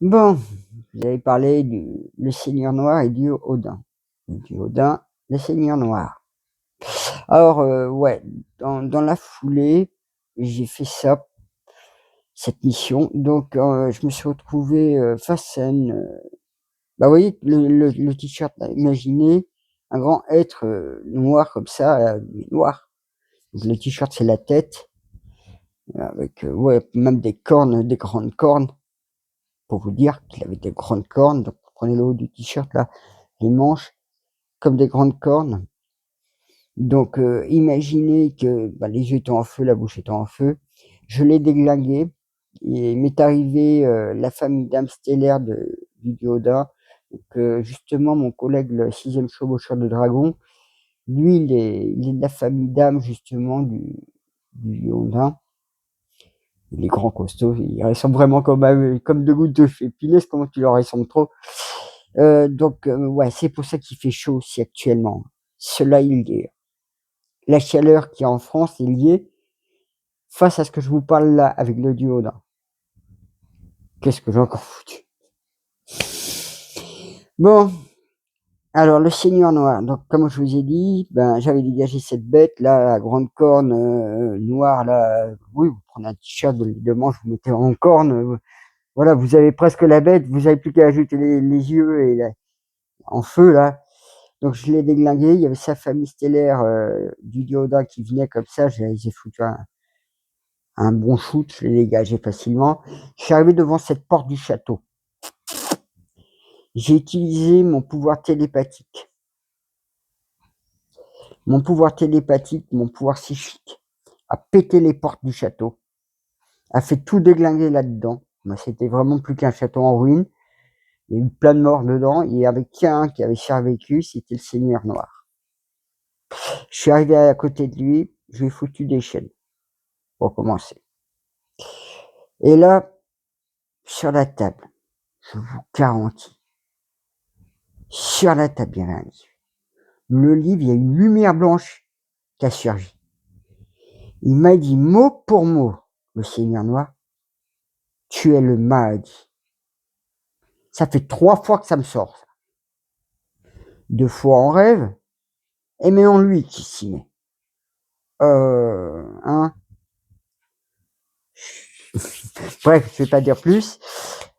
Bon, vous avez parlé du le Seigneur Noir et du Odin. Du Odin, le Seigneur Noir. Alors, ouais, dans la foulée, j'ai fait ça, cette mission. Donc, je me suis retrouvé, face à une, bah, vous voyez le t-shirt là, imaginez un grand être, noir comme ça, noir. Donc le t-shirt, c'est la tête, avec, ouais, même des cornes, des grandes cornes, pour vous dire qu'il avait des grandes cornes. Donc vous prenez le haut du t-shirt là, les manches comme des grandes cornes. Donc, imaginez que, bah, les yeux étaient en feu, la bouche était en feu. Je l'ai déglingué et il m'est arrivé, la famille d'âmes stellaires du dieu Odin. Donc, justement mon collègue le 6e chevaucheur de dragon, lui il est de la famille d'âmes justement du dieu Odin. Il est grand, costaud, il ressemble vraiment comme 2 gouttes de feu. Punaise, comment tu leur ressembles trop. Donc, ouais, c'est pour ça qu'il fait chaud aussi actuellement. Cela il est la chaleur qu'il y a en France est liée face à ce que je vous parle là avec le dieu Odin. Qu'est-ce que j'ai encore foutu? Bon, alors le Seigneur Noir. Donc comme je vous ai dit, ben j'avais dégagé cette bête là, à grande corne, noire là. Oui, vous prenez un t-shirt de manche, vous mettez en corne, voilà, vous avez presque la bête, vous avez plus qu'à ajouter les yeux et en feu là. Donc je l'ai déglingué, il y avait sa famille stellaire, du dieu Odin qui venait comme ça, j'ai foutu un bon shoot, je l'ai dégagé facilement. Je suis arrivé devant cette porte du château. J'ai utilisé mon pouvoir psychique, à péter les portes du château, a fait tout déglinguer là-dedans. Ben, c'était vraiment plus qu'un château en ruine. Il y a eu plein de morts dedans. Il y avait qu'un qui avait survécu, c'était le Seigneur Noir. Je suis arrivé à côté de lui, je lui ai foutu des chaînes pour commencer. Et là, sur la table, je vous garantis, sur la table, il y avait un livre. Le livre, il y a une lumière blanche qui a surgi. Il m'a dit mot pour mot, le Seigneur Noir, tu es le Mahdi. Ça fait 3 fois que ça me sort. Ça. 2 fois en rêve, et maintenant lui qui s'y met. Hein. Bref, je vais pas dire plus.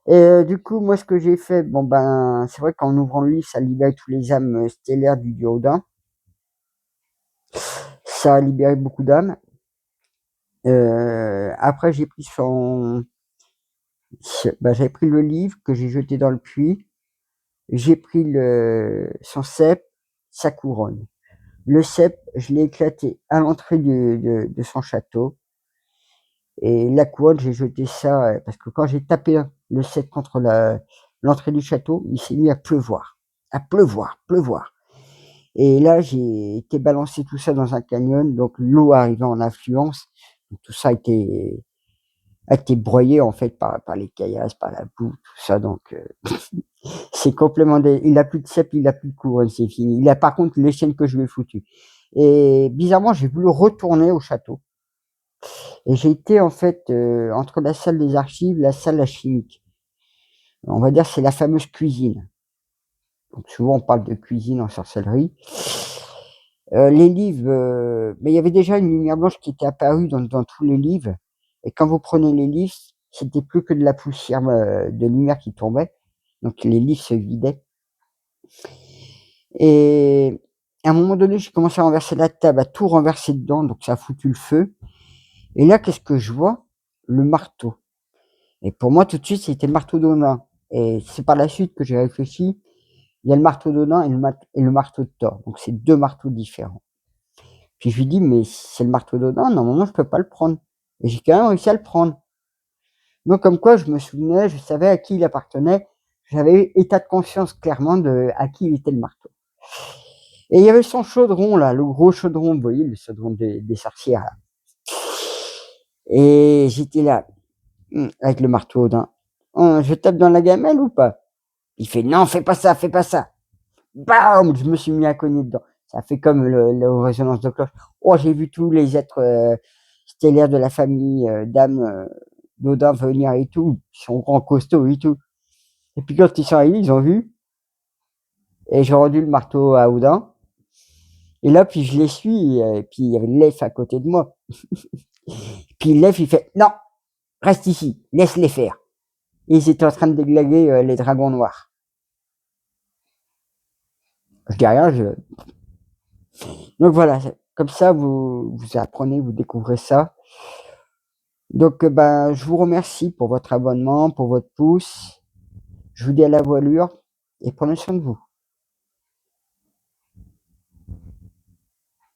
Et du coup, moi, ce que j'ai fait, bon ben, c'est vrai qu'en ouvrant le livre, ça libère tous les âmes stellaires du dieu Odin. Ça a libéré beaucoup d'âmes. Après, j'ai pris j'avais pris le livre que j'ai jeté dans le puits. J'ai pris son cep, sa couronne. Le cep, je l'ai éclaté à l'entrée de son château. Et la couronne, j'ai jeté ça, parce que quand j'ai tapé le cep contre l'entrée du château, il s'est mis à pleuvoir. À pleuvoir, pleuvoir. Et là, j'ai été balancer tout ça dans un canyon, donc l'eau arrivait en affluence. Donc, tout ça a été broyé en fait par les caillasses, par la boue, tout ça. Donc, c'est complètement il a plus de cep, il a plus de couronne, c'est fini. Il a par contre les chaînes que je lui ai foutues. Et bizarrement, j'ai voulu retourner au château. Et j'ai été en fait entre la salle des archives, la salle chimique. On va dire c'est la fameuse cuisine. Donc souvent on parle de cuisine en sorcellerie. Les livres, mais il y avait déjà une lumière blanche qui était apparue dans tous les livres. Et quand vous prenez les livres, c'était plus que de la poussière de lumière qui tombait. Donc les livres se vidaient. Et à un moment donné, j'ai commencé à renverser la table, à tout renverser dedans, donc ça a foutu le feu. Et là, qu'est-ce que je vois? Le marteau. Et pour moi, tout de suite, c'était le marteau d'Odin. Et c'est par la suite que j'ai réfléchi. Il y a le marteau d'Odin et le marteau de Thor. Donc c'est 2 marteaux différents. Puis je lui dis, mais si c'est le marteau d'Odin, normalement, je peux pas le prendre. Et j'ai quand même réussi à le prendre. Donc comme quoi, je me souvenais, je savais à qui il appartenait. J'avais état de conscience clairement de à qui il était le marteau. Et il y avait son chaudron là, le gros chaudron, vous voyez, le chaudron des sorcières là. Et j'étais là, avec le marteau Odin. Je tape dans la gamelle ou pas? Il fait non, fais pas ça, fais pas ça. Bam! Je me suis mis à cogner dedans. Ça fait comme la résonance de cloche. Oh, j'ai vu tous les êtres stellaires de la famille d'âmes d'Odin venir et tout. Ils sont grands costauds et tout. Et puis quand ils sont arrivés, ils ont vu, et j'ai rendu le marteau à Oudin. Et là, puis je les suis, et puis il y avait l'elfe à côté de moi. Puis l'elfe, il fait non, reste ici, laisse-les faire. Et ils étaient en train de déglaguer les dragons noirs. Je dis rien, donc voilà, comme ça, vous apprenez, vous découvrez ça. Donc, ben, je vous remercie pour votre abonnement, pour votre pouce. Je vous dis à la voilure et prenez soin de vous.